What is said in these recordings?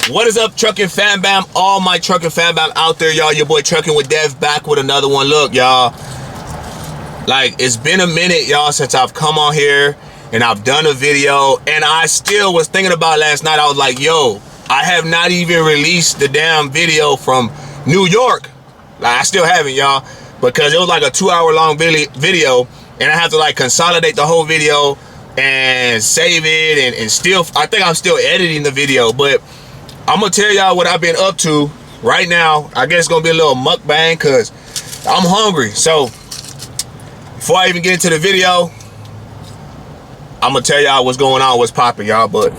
What is up, Trucking Fam Bam? All my Trucking Fam Bam out there, y'all. Your boy Trucking with Dev back with another one. Look, y'all, like, it's been a minute, y'all, since I've come on here and I've done a video, and I still was thinking about last night. I was like, yo, I have not even released the damn video from New York. Like, I still haven't, y'all, because it was like a 2-hour long video, and I have to like consolidate the whole video and save it, and still, I think I'm still editing the video. But I'm gonna tell y'all what I've been up to right now. I guess it's gonna be a little mukbang because I'm hungry. So before I even get into the video, I'm gonna tell y'all what's going on, what's popping, y'all. But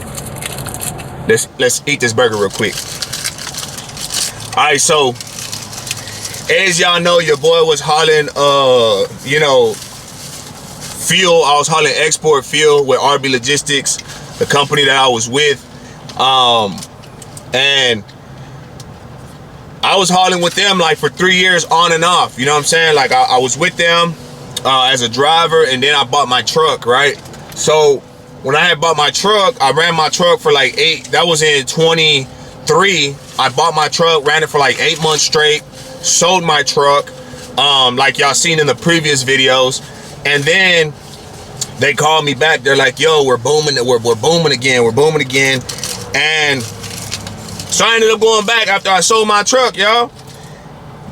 let's eat this burger real quick. All right, so as y'all know, your boy was hauling fuel. I was hauling export fuel with RB Logistics, the company that I was with. And I was hauling with them like for 3 years on and off. You know what I'm saying? Like I was with them as a driver, and then I bought my truck, right? So when I had bought my truck, I ran my truck for like that was in 23. I bought my truck, ran it for like 8 months straight, sold my truck, like y'all seen in the previous videos. And then they called me back. They're like, yo, we're booming again. And so I ended up going back after I sold my truck, y'all.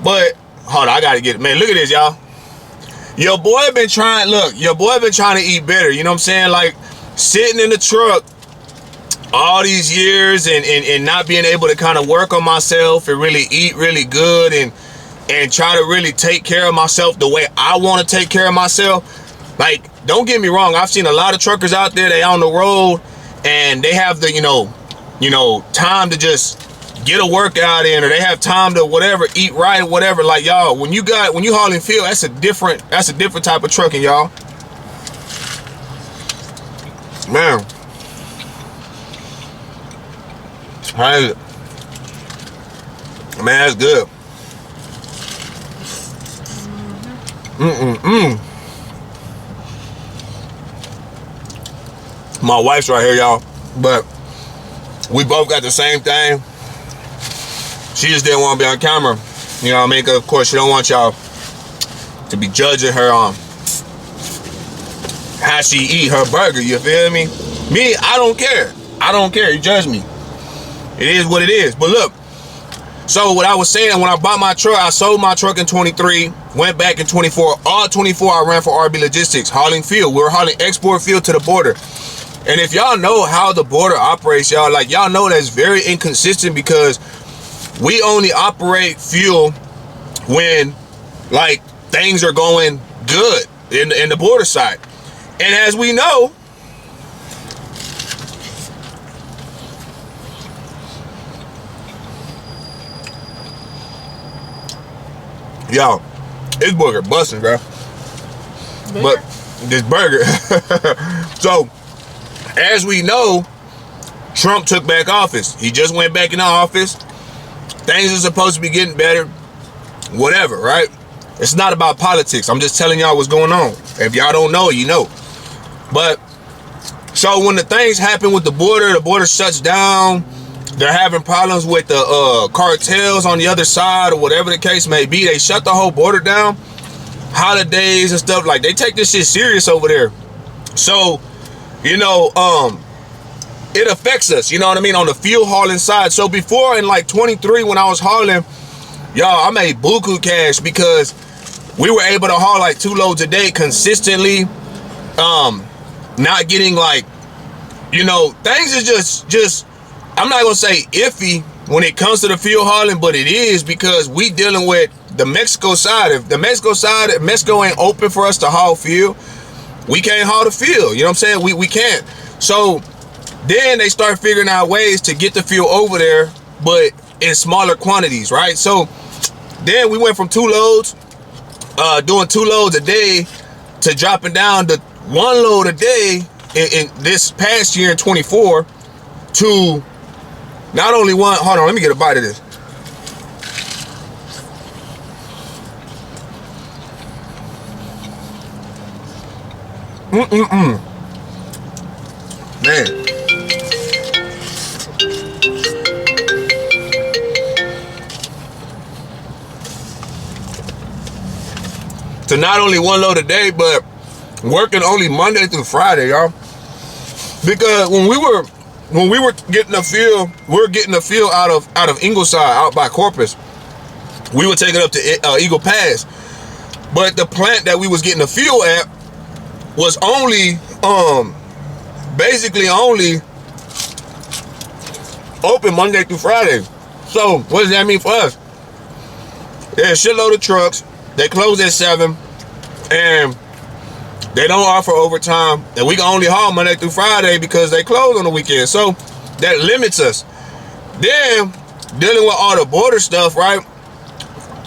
But hold on, I gotta get it. Man, look at this, y'all. Your boy been trying to eat better. You know what I'm saying? Like, sitting in the truck all these years and not being able to kind of work on myself and really eat really good and try to really take care of myself the way I want to take care of myself. Like, don't get me wrong, I've seen a lot of truckers out there, they on the road and they have the, time to just get a workout in, or they have time to whatever, eat right or whatever. Like, y'all, when you hauling fuel, that's a different type of trucking, y'all. Man. Man, that's good. My wife's right here, y'all, but we both got the same thing. She just didn't want to be on camera, you know what I mean? Because of course she don't want y'all to be judging her on how she eat her burger, you feel me? Me, I don't care. You judge me. It is what it is. But look, so what I was saying, when I bought my truck, I sold my truck in 23, went back in 24. All 24 I ran for RB Logistics, hauling fuel. We were hauling export fuel to the border. And if y'all know how the border operates, y'all, like, y'all know that's very inconsistent, because we only operate fuel when, like, things are going good in the border side. And as we know, y'all, this burger busting, bro. But this burger. So, as we know, Trump took back office. He just went back in office. Things are supposed to be getting better. Whatever, right? It's not about politics. I'm just telling y'all what's going on. If y'all don't know, you know. But, so when the things happen with the border shuts down. They're having problems with the cartels on the other side, or whatever the case may be. They shut the whole border down. Holidays and stuff, like, they take this shit serious over there. So, it affects us, you know what I mean, on the fuel hauling side. So before, in like 23, when I was hauling, y'all, I made buku cash because we were able to haul like 2 loads a day consistently. Not getting, like, things is just I'm not gonna say iffy when it comes to the fuel hauling, but it is, because we dealing with the Mexico side. If Mexico ain't open for us to haul fuel, we can't haul the fuel. You know what I'm saying? We can't. So then they start figuring out ways to get the fuel over there, but in smaller quantities, right? So then we went from 2 loads, doing 2 loads a day, to dropping down to 1 load a day in this past year in 24, to not only one. Hold on, let me get a bite of this. Man. to not only 1 load a day, but working only Monday through Friday, y'all. Because when we were getting the field, out of Ingleside, out by Corpus. We would take it up to Eagle Pass. But the plant that we was getting the fuel at was only basically only open Monday through Friday. So what does that mean for us? There's a shitload of trucks. They close at 7 and they don't offer overtime, and we can only haul Monday through Friday because they close on the weekend. So that limits us. Then dealing with all the border stuff, right?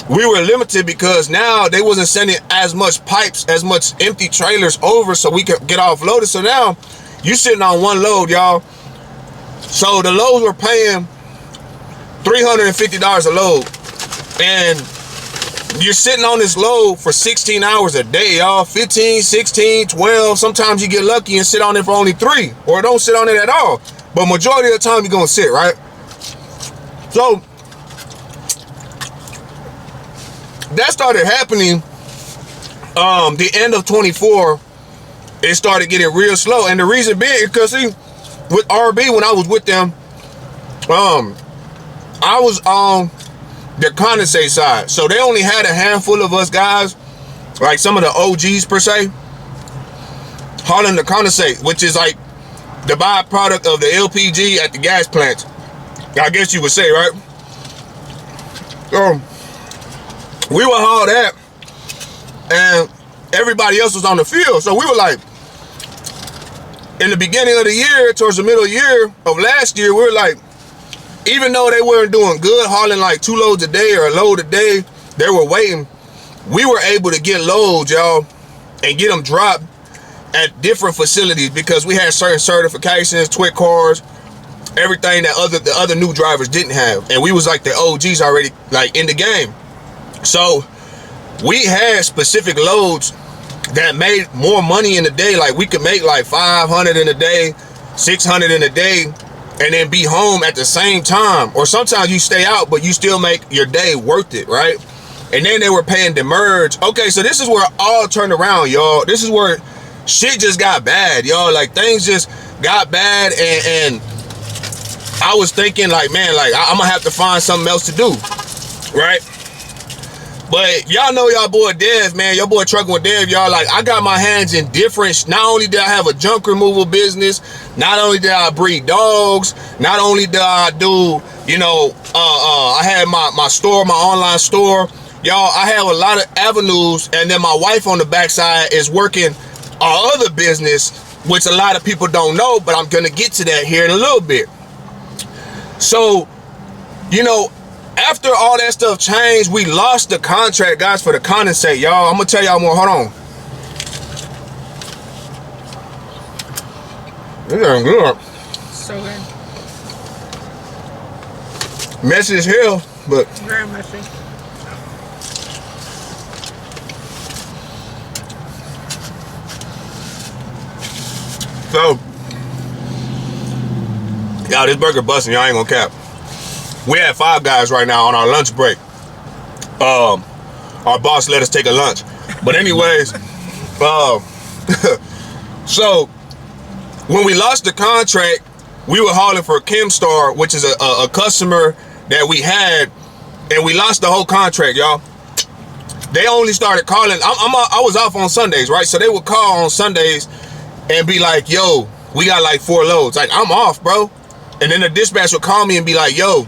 We were limited because now they wasn't sending as much pipes, as much empty trailers over so we could get offloaded. So now you sitting on 1 load, y'all. So the loads were paying $350 a load. And you're sitting on this load for 16 hours a day, y'all. 15, 16, 12. Sometimes you get lucky and sit on it for only 3, or don't sit on it at all. But majority of the time you're gonna sit, right? So that started happening the end of 24. It started getting real slow, and the reason being because, see, with RB, when I was with them, I was on the condensate side, so they only had a handful of us guys, like some of the OGs per se, hauling the condensate, which is like the byproduct of the LPG at the gas plants, I guess you would say, right? We would haul that, and everybody else was on the field. So we were like, in the beginning of the year, towards the middle of the year of last year, we were like, even though they weren't doing good, hauling like 2 loads a day or a load a day, they were waiting. We were able to get loads, y'all, and get them dropped at different facilities because we had certain certifications, twit cars, everything that the other new drivers didn't have. And we was like the OGs already, like, in the game. So we had specific loads that made more money in a day. Like we could make like 500 in a day, 600 in a day, and then be home at the same time. Or sometimes you stay out, but you still make your day worth it, right? And then they were paying demurrage. Okay, so this is where all turned around, y'all. This is where shit just got bad, y'all. Like things just got bad, and I was thinking like, man, like I'm gonna have to find something else to do, right? But y'all know y'all boy Dev, man, your boy Trucking with Dev, y'all. Like I got my hands in different. Not only did I have a junk removal business, not only did I breed dogs, not only did I do, you know, I had my store, my online store, y'all. I have a lot of avenues, and then my wife on the backside is working our other business, which a lot of people don't know, but I'm gonna get to that here in a little bit. So, you know, after all that stuff changed, we lost the contract, guys, for the condensate, y'all. I'm gonna tell y'all more. Hold on. This ain't good. So good. Messy as hell, but Very messy. so, y'all, this burger busting. Y'all ain't gonna cap. We had 5 guys right now on our lunch break. Our boss let us take a lunch. But anyways, so when we lost the contract, we were hauling for Chemstar, which is a customer that we had, and we lost the whole contract, y'all. They only started calling. I was off on Sundays, right? So they would call on Sundays and be like, yo, we got like 4 loads. Like, I'm off, bro. And then the dispatch would call me and be like, yo,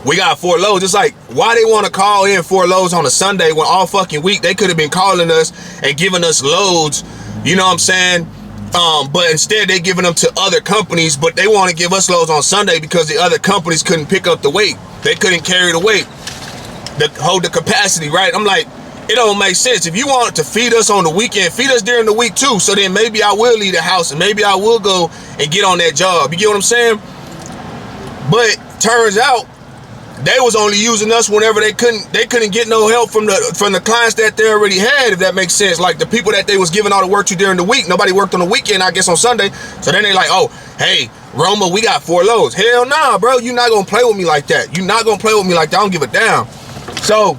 we got 4 loads. It's like, why they want to call in 4 loads on a Sunday when all fucking week they could have been calling us and giving us loads, you know what I'm saying? But instead they giving them to other companies, but they want to give us loads on Sunday because the other companies couldn't pick up the weight. They couldn't carry the weight, hold the capacity, right? I'm like, it don't make sense. If you want to feed us on the weekend, feed us during the week too. So then maybe I will leave the house and maybe I will go and get on that job. You get what I'm saying? But turns out they was only using us whenever they couldn't get no help from the clients that they already had, if that makes sense. Like the people that they was giving all the work to during the week, nobody worked on the weekend, I guess on Sunday. So then they like, oh, hey, Roma, we got 4 loads. Hell nah, bro, you not gonna play with me like that. You not gonna play with me like that. I don't give a damn. So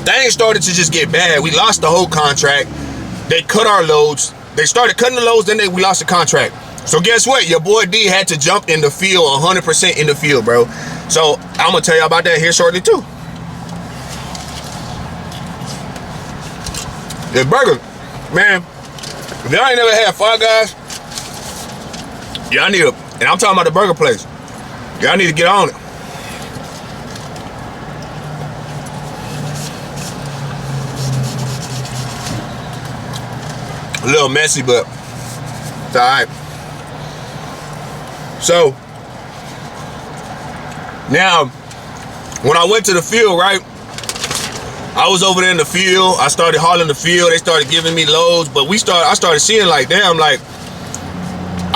things started to just get bad. We lost the whole contract. They cut our loads. They started cutting the loads, then we lost the contract. So guess what? Your boy D had to jump in the field, 100% in the field, bro. So I'm gonna tell you about that here shortly too. The burger, man. If y'all ain't never had Five Guys, y'all need and I'm talking about the burger place. Y'all need to get on it. A little messy, but it's alright. So now, when I went to the field, right? I was over there in the field. I started hauling the field. They started giving me loads, but I started seeing like, damn, like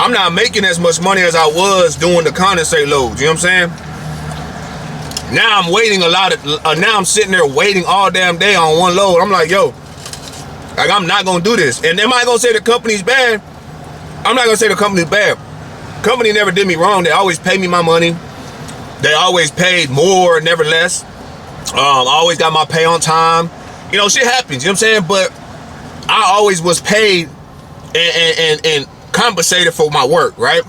I'm not making as much money as I was doing the condensate loads. You know what I'm saying? Now I'm waiting now I'm sitting there waiting all damn day on one load. I'm like, yo, like I'm not gonna do this. And am I gonna say the company's bad? I'm not gonna say the company's bad. Company never did me wrong. They always paid me my money. They always paid more, never less. I always got my pay on time. You know, shit happens, you know what I'm saying? But I always was paid and compensated for my work, right?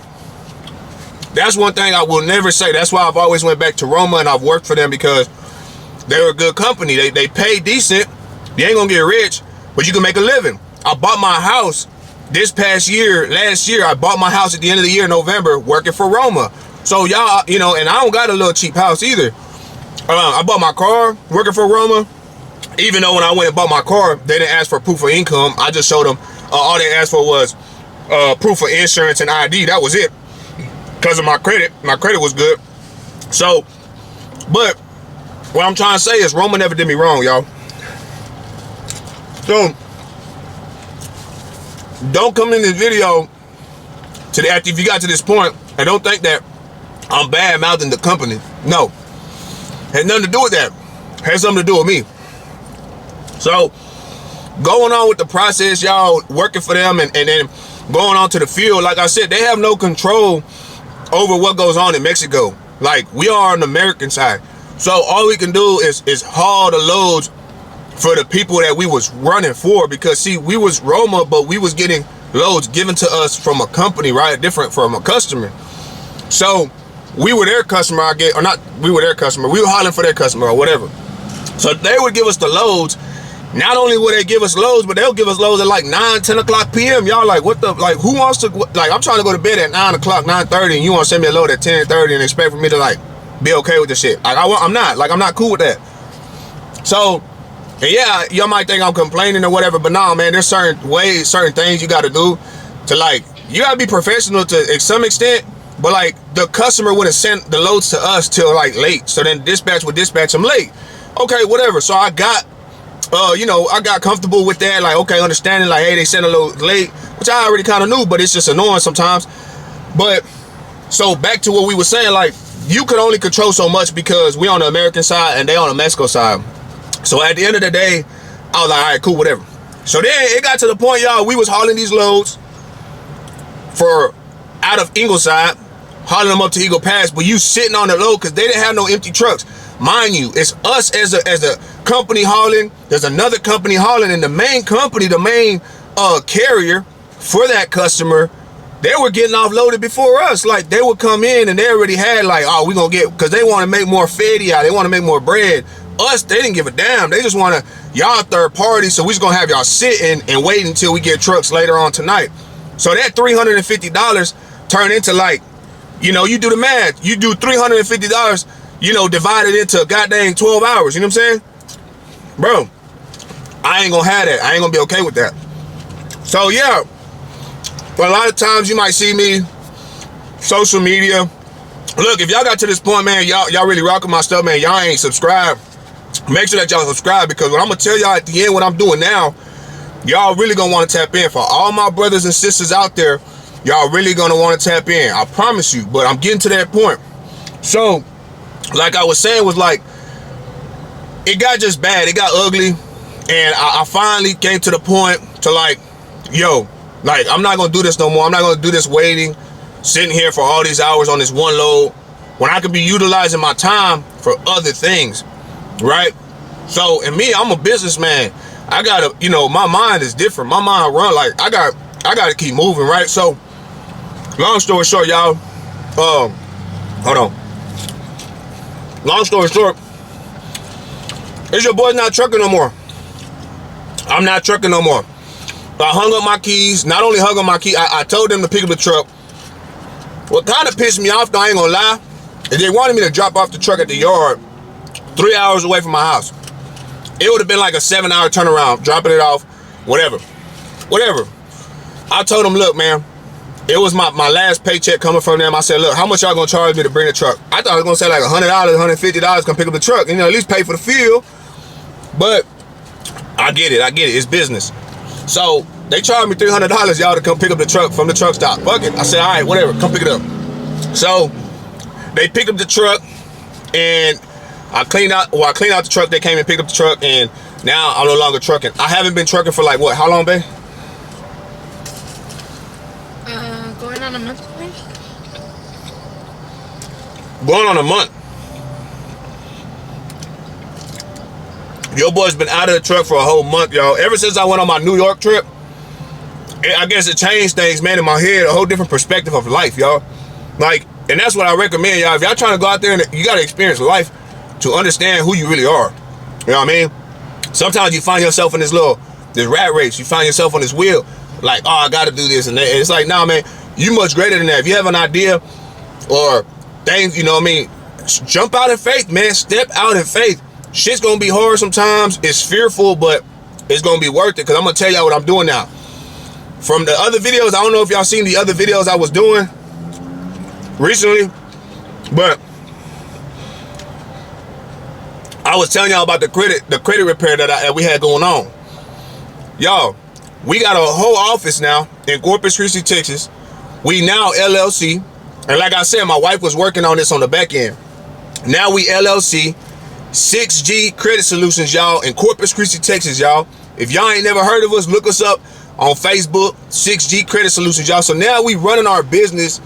That's one thing I will never say. That's why I've always went back to Roma and I've worked for them, because they were a good company. They pay decent. You ain't gonna get rich, but you can make a living. I bought my house last year, I bought my house at the end of the year, November, working for Roma. So y'all, you know, and I don't got a little cheap house either. I bought my car working for Roma. Even though when I went and bought my car, they didn't ask for proof of income. I just showed them, all they asked for was proof of insurance and ID. That was it. Because of my credit. My credit was good. So, but what I'm trying to say is Roma never did me wrong, y'all. So, don't come in this video after if you got to this point and don't think that I'm bad mouthing the company. No. Had nothing to do with that. Had something to do with me. So, going on with the process, y'all, working for them and then going on to the field, like I said, they have no control over what goes on in Mexico. Like, we are on the American side. So all we can do is haul the loads for the people that we was running for, because see, we was Roma, but we was getting loads given to us from a company, right? Different from a customer. So we were their customer, we were hauling for their customer or whatever. So they would give us the loads. Not only would they give us loads, but they'll give us loads at like 9, 10 o'clock p.m. Y'all like, what the, like, who wants to, like, I'm trying to go to bed at 9 o'clock, 9:30, and you want to send me a load at 10:30 and expect for me to, like, be okay with this shit. Like, I'm not cool with that. So, and yeah, y'all might think I'm complaining or whatever, but nah, man, there's certain things you got to do to, like, you got to be professional to some extent, but, like, the customer wouldn't send the loads to us till, like, late. So then dispatch would dispatch them late. Okay, whatever. So I got, you know, I got comfortable with that, like, okay, understanding, like, hey, they sent a load late, which I already kind of knew, but it's just annoying sometimes. But, so back to what we were saying, like, you could only control so much because we on the American side and they on the Mexico side. So at the end of the day, I was like, all right, cool, whatever. So then it got to the point, y'all, we was hauling these loads for out of Ingleside, hauling them up to Eagle Pass, but you sitting on the load because they didn't have no empty trucks. Mind you, it's us as a company hauling, there's another company hauling, and the main company, the main carrier for that customer, they were getting offloaded before us. Like, they would come in and they already had, like, oh, we gonna get, because they want to make more fetty out, they want to make more bread. Us, they didn't give a damn. They just want to, y'all third party, so we just gonna have y'all sitting and wait until we get trucks later on tonight. So that $350 turned into, like, you know, you do the math, you do $350, you know, divided into goddamn 12 hours, you know what I'm saying? Bro, I ain't gonna have that. I ain't gonna be okay with that. So yeah, but a lot of times you might see me, social media. Look, if y'all got to this point, man, y'all really rocking my stuff, man, y'all ain't subscribed, make sure that y'all subscribe, because what I'm gonna tell y'all at the end, what I'm doing now, y'all really gonna want to tap in. For all my brothers and sisters out there, y'all really gonna want to tap in, I promise you. But I'm getting to that point. So, like I was saying, was like, it got just bad, it got ugly, and I finally came to the point to, like, yo, like, I'm not gonna do this no more. I'm not gonna do this waiting, sitting here for all these hours on this one load, when I could be utilizing my time for other things, right? So, and me, I'm a businessman. I gotta, you know, my mind is different. My mind run like I gotta keep moving, right? So, long story short, y'all. Hold on. Long story short, is your boy's not trucking no more. I'm not trucking no more. I hung up my keys. Not only hung up my key, I told them to pick up the truck. What kind of pissed me off, though, I ain't gonna lie, is they wanted me to drop off the truck at the yard 3 hours away from my house. It would have been like a 7-hour turnaround, dropping it off, whatever. I told them, look, man, it was my last paycheck coming from them. I said, look, how much y'all gonna charge me to bring the truck? I thought I was gonna say like $100, $150, come pick up the truck, you know, at least pay for the fuel. But I get it, it's business. So they charged me $300, y'all, to come pick up the truck from the truck stop. Fuck it. I said, all right, whatever, come pick it up. So they picked up the truck, and I cleaned out the truck. They came and picked up the truck, and now I'm no longer trucking. I haven't been trucking for like what? How long, babe? Going on a month, please. Going on a month. Your boy's been out of the truck for a whole month, y'all. Ever since I went on my New York trip, I guess it changed things, man, in my head, a whole different perspective of life, y'all. Like, and that's what I recommend, y'all. If y'all trying to go out there and you got to experience life to understand who you really are. You know what I mean? Sometimes you find yourself in this rat race. You find yourself on this wheel, like, oh, I got to do this and that. And it's like, nah, man, you much greater than that. If you have an idea or things, you know what I mean, jump out in faith, man. Step out in faith. Shit's gonna be hard sometimes. It's fearful, but it's gonna be worth it, because I'm gonna tell y'all what I'm doing now. From the other videos, I don't know if y'all seen the other videos I was doing recently, but I was telling y'all about the credit repair that we had going on. Y'all, we got a whole office now in Corpus Christi, Texas. We now LLC, and like I said, my wife was working on this on the back end. Now we LLC, 6G Credit Solutions, y'all, in Corpus Christi, Texas, y'all. If y'all ain't never heard of us, look us up on Facebook, 6G Credit Solutions, y'all. So now we running our business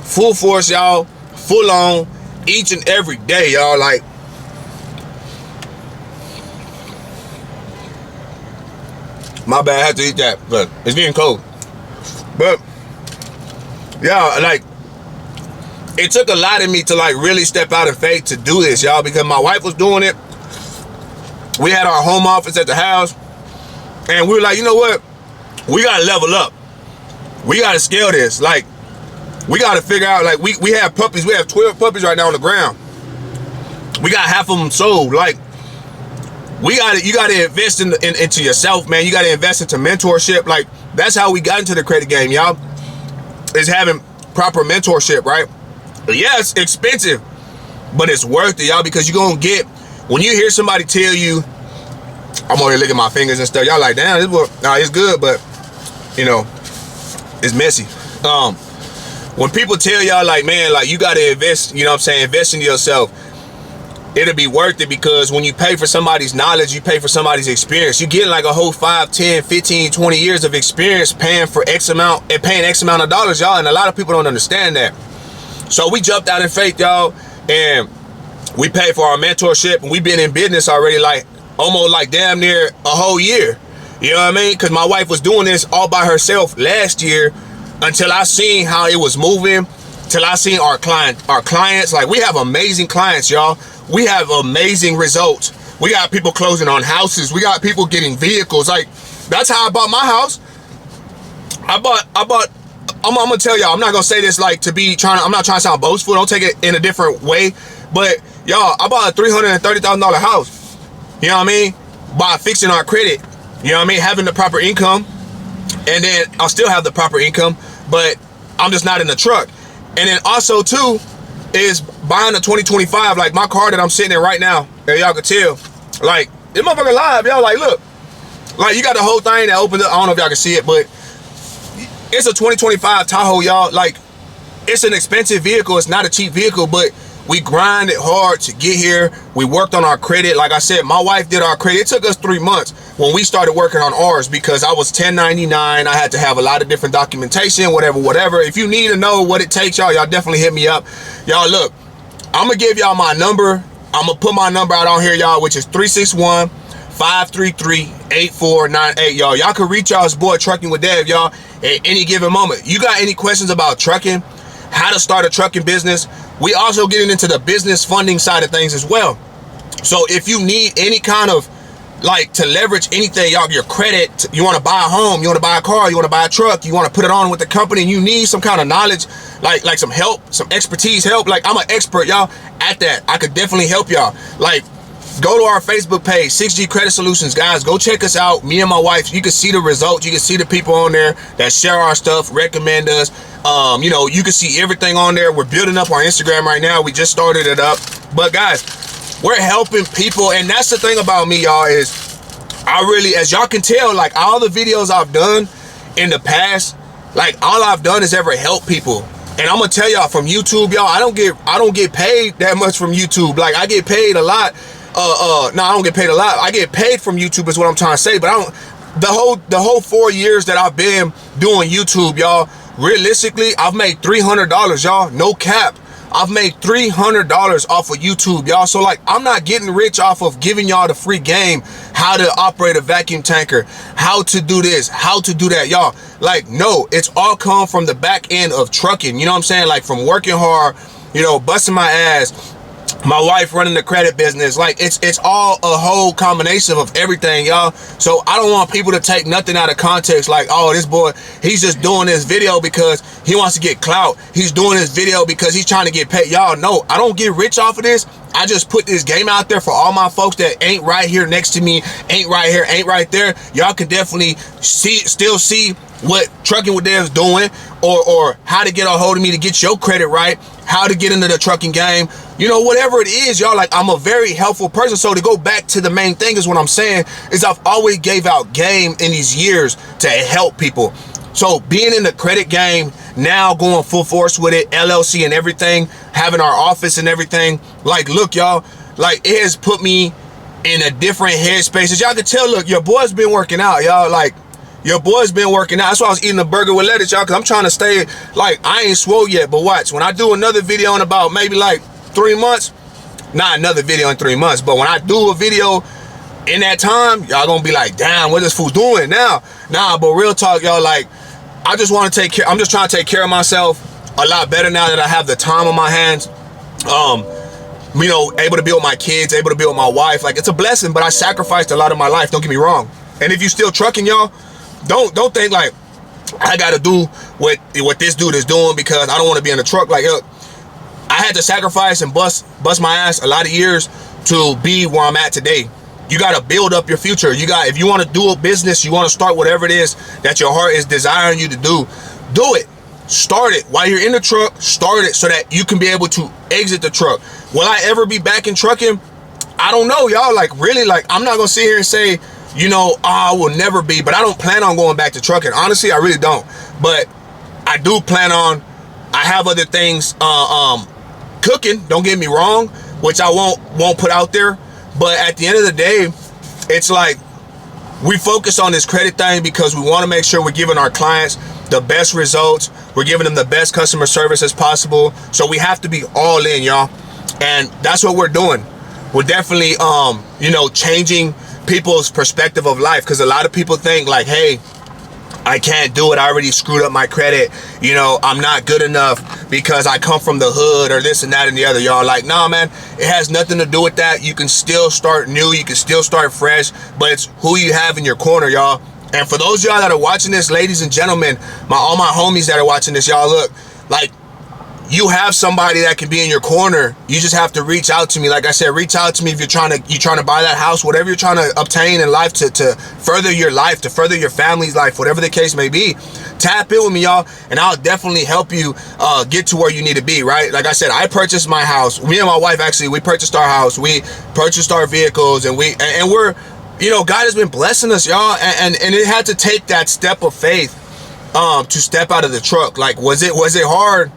full force, y'all, full on, each and every day, y'all. Like, my bad, I had to eat that, but it's getting cold. But yeah, like, it took a lot of me to like really step out in faith to do this, y'all, because my wife was doing it. We had our home office at the house, and we were like, you know what? We gotta level up. We gotta scale this. Like, we gotta figure out, like, we have puppies. We have 12 puppies right now on the ground. We got half of them sold. Like, you gotta invest into yourself, man. You gotta invest into mentorship. Like, that's how we got into the credit game, y'all, is having proper mentorship, right? Yeah, it's expensive, but it's worth it, y'all, because you're gonna get, when you hear somebody tell you, I'm over here licking my fingers and stuff, y'all like, damn, it's good, but, you know, it's messy. When people tell y'all, like, man, like, you gotta invest, you know what I'm saying, invest in yourself, it'll be worth it, because when you pay for somebody's knowledge, you pay for somebody's experience. You get like a whole 5, 10, 15, 20 years of experience paying for X amount and paying X amount of dollars, y'all, and a lot of people don't understand that. So we jumped out in faith, y'all, and we paid for our mentorship, and we've been in business already like almost like damn near a whole year. You know what I mean? Because my wife was doing this all by herself last year until I seen how it was moving, till I seen our clients. Like, we have amazing clients, y'all. We have amazing results. We got people closing on houses. We got people getting vehicles. Like, that's how I bought my house. I'm gonna tell y'all, I'm not gonna say this like to be I'm not trying to sound boastful. Don't take it in a different way. But y'all, I bought a $330,000 house. You know what I mean? By fixing our credit. You know what I mean? Having the proper income. And then I'll still have the proper income, but I'm just not in the truck. And then also too is buying a 2025, like my car that I'm sitting in right now. And y'all can tell, like, this motherfucker live, y'all. Like, look, like, you got the whole thing that opened up. I don't know if y'all can see it, but it's a 2025 Tahoe, y'all. Like, it's an expensive vehicle. It's not a cheap vehicle, but we grinded hard to get here. We worked on our credit. Like I said, my wife did our credit. It took us 3 months when we started working on ours, because I was 1099. I had to have a lot of different documentation, whatever. If you need to know what it takes, y'all definitely hit me up. Y'all, look, I'm gonna give y'all my number. I'm gonna put my number out on here, y'all, which is 361-533-8498, y'all. Y'all can reach y'all's boy Trucking with Dev, y'all, at any given moment. You got any questions about trucking, how to start a trucking business? We also getting into the business funding side of things as well. So if you need any kind of like to leverage anything, y'all, your credit, you want to buy a home, you want to buy a car, you want to buy a truck, you want to put it on with the company, and you need some kind of knowledge, like some help, some expertise help. Like, I'm an expert, y'all, at that. I could definitely help y'all. Like, go to our Facebook page, 6G Credit Solutions, guys. Go check us out. Me and my wife, you can see the results. You can see the people on there that share our stuff, recommend us. You know, you can see everything on there. We're building up our Instagram right now. We just started it up. But guys, we're helping people, and that's the thing about me, y'all, is I really, as y'all can tell, like all the videos I've done in the past, like all I've done is ever help people. And I'm gonna tell y'all, from YouTube, y'all, I don't get paid that much from YouTube. Like, I get paid a lot. No, I don't get paid a lot. I get paid from YouTube is what I'm trying to say. But I don't. The whole 4 years that I've been doing YouTube, y'all, realistically, I've made $300, y'all. No cap. I've made $300 off of YouTube, y'all. So like, I'm not getting rich off of giving y'all the free game, how to operate a vacuum tanker, how to do this, how to do that, y'all. Like, no, it's all come from the back end of trucking. You know what I'm saying? Like, from working hard, you know, busting my ass, my wife running the credit business. Like, it's all a whole combination of everything, y'all. So I don't want people to take nothing out of context, like, oh, this boy, he's just doing this video because he wants to get clout. He's doing this video because he's trying to get paid. Y'all know I don't get rich off of this. I just put this game out there for all my folks that ain't right here next to me, ain't right here, ain't right there. Y'all can definitely still see what Trucking with Dev's doing, or how to get a hold of me to get your credit right, how to get into the trucking game, you know, whatever it is, y'all. Like, I'm a very helpful person. So to go back to the main thing is what I'm saying is I've always gave out game in these years to help people. So being in the credit game now, going full force with it, LLC and everything, having our office and everything, like, look, y'all, like, it has put me in a different headspace. As y'all can tell, look, your boy's been working out, y'all. Like, your boy's been working out. That's why I was eating a burger with lettuce, y'all, because I'm trying to stay, like, I ain't swole yet. But watch, when I do another video in about maybe like 3 months, not another video in 3 months, but when I do a video in that time, y'all gonna be like, damn, what this fool doing now? Nah, but real talk, y'all, like, I just want to take care, I'm just trying to take care of myself a lot better now that I have the time on my hands. You know, able to be with my kids, able to be with my wife. Like, it's a blessing, but I sacrificed a lot of my life, don't get me wrong. And if you still trucking, y'all, don't think like I gotta do what this dude is doing because I don't want to be in a truck. Like, look, I had to sacrifice and bust my ass a lot of years to be where I'm at today. You got to build up your future. If you want to do a business, you want to start whatever it is that your heart is desiring you to do it. Start it while you're in the truck. Start it so that you can be able to exit the truck. Will I ever be back in trucking? I don't know, y'all. Like, really, like, I'm not gonna sit here and say, you know, I will never be, but I don't plan on going back to trucking. Honestly, I really don't. But I do plan on, I have other things cooking, don't get me wrong, which I won't put out there. But at the end of the day, it's like, we focus on this credit thing because we want to make sure we're giving our clients the best results. We're giving them the best customer service as possible. So we have to be all in, y'all. And that's what we're doing. We're definitely, you know, changing people's perspective of life, because a lot of people think like, hey, I can't do it, I already screwed up my credit, you know, I'm not good enough because I come from the hood or this and that and the other. Y'all, like, nah, man, it has nothing to do with that. You can still start new, you can still start fresh, but it's who you have in your corner, y'all. And for those of y'all that are watching this, ladies and gentlemen, all my homies that are watching this, y'all, look, like, you have somebody that can be in your corner. You just have to reach out to me. Like I said, reach out to me if you're trying to buy that house, whatever you're trying to obtain in life to further your life, to further your family's life, whatever the case may be. Tap in with me, y'all, and I'll definitely help you get to where you need to be, right? Like I said, I purchased my house. Me and my wife, actually, we purchased our house. We purchased our vehicles, and we're, you know, God has been blessing us, y'all, and it had to take that step of faith to step out of the truck. Like, was it hard?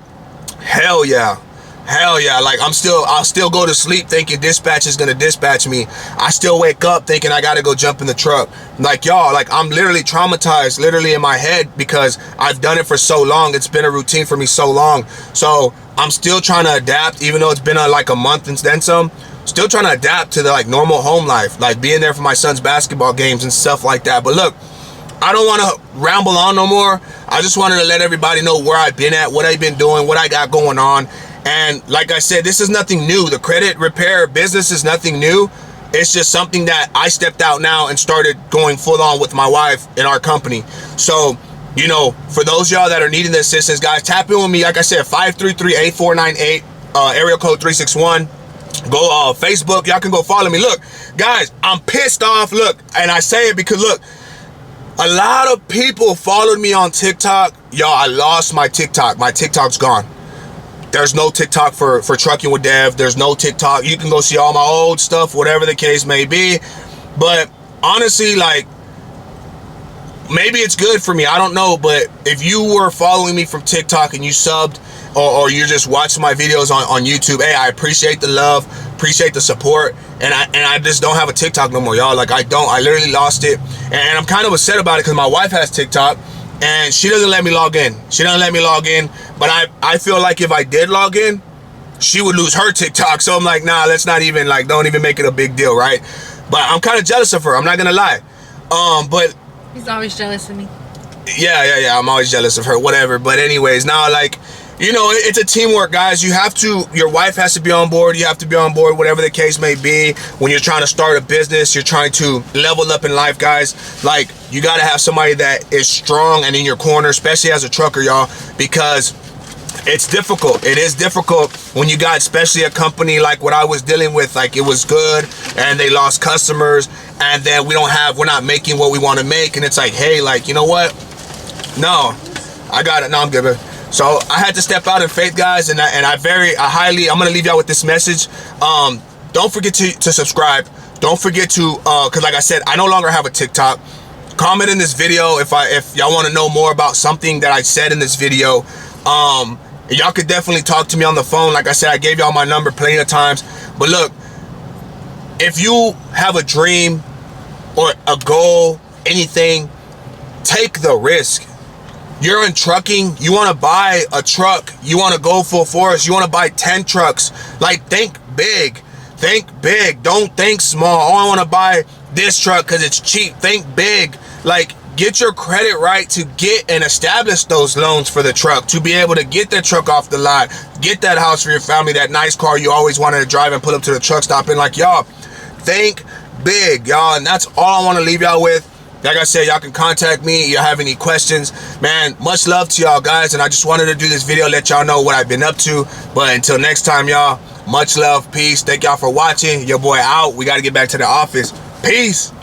Hell yeah. Hell yeah. Like, I'll still go to sleep thinking dispatch is gonna dispatch me. I still wake up thinking I gotta go jump in the truck. Like, y'all, like, I'm literally traumatized, literally in my head, because I've done it for so long. It's been a routine for me so long. So I'm still trying to adapt, even though it's been like a month and then some. still trying to adapt to the like normal home life, like being there for my son's basketball games and stuff like that. But look, I don't want to ramble on no more. I just wanted to let everybody know where I've been at, what I've been doing, what I got going on. And like I said, this is nothing new. The credit repair business is nothing new. It's just something that I stepped out now and started going full on with my wife in our company. So, you know, for those y'all that are needing the assistance, guys, tap in with me. Like I said, 533-8498, area code 361. Go Facebook. Y'all can go follow me. Look, guys, I'm pissed off. Look, and I say it because, look, a lot of people followed me on TikTok. Y'all, I lost my TikTok. My TikTok's gone. There's no TikTok for Trucking with Dev. There's no TikTok. You can go see all my old stuff, whatever the case may be. But honestly, like, maybe it's good for me. I don't know. But if you were following me from TikTok and you subbed, or you're just watching my videos on YouTube, hey, I appreciate the love, appreciate the support. And I just don't have a TikTok no more, y'all. Like, I literally lost it. And I'm kind of upset about it because my wife has TikTok and she doesn't let me log in. She doesn't let me log in. But I feel like if I did log in, she would lose her TikTok. So I'm like, nah, let's not even, like, don't even make it a big deal, right? But I'm kind of jealous of her. I'm not going to lie. But He's always jealous of me. Yeah. I'm always jealous of her, whatever. But anyways, now, like, you know, it's a teamwork, guys. Your wife has to be on board. You have to be on board, whatever the case may be. When you're trying to start a business, you're trying to level up in life, guys. Like, you got to have somebody that is strong and in your corner, especially as a trucker, y'all, because it's difficult. It is difficult when you got, especially a company like what I was dealing with. Like, it was good and they lost customers, and then we're not making what we want to make. And it's like, hey, like, you know what? No, I got it. No, I'm good. So I had to step out in faith, guys, and I'm gonna leave y'all with this message. Don't forget to subscribe. Don't forget to, cause like I said, I no longer have a TikTok. Comment in this video if y'all want to know more about something that I said in this video. Y'all could definitely talk to me on the phone. Like I said, I gave y'all my number plenty of times. But look, if you have a dream or a goal, anything, take the risk. You're in trucking, you want to buy a truck, you want to go full force, you want to buy 10 trucks. Like, think big. Think big. Don't think small. Oh, I want to buy this truck because it's cheap. Think big. Like, get your credit right to get and establish those loans for the truck, to be able to get that truck off the lot, get that house for your family, that nice car you always wanted to drive and pull up to the truck stop. And like, y'all, think big, y'all. And that's all I want to leave y'all with. Like I said, y'all can contact me if you have any questions. Man, much love to y'all, guys. And I just wanted to do this video, let y'all know what I've been up to. But until next time, y'all, much love, peace. Thank y'all for watching. Your boy out. We got to get back to the office. Peace.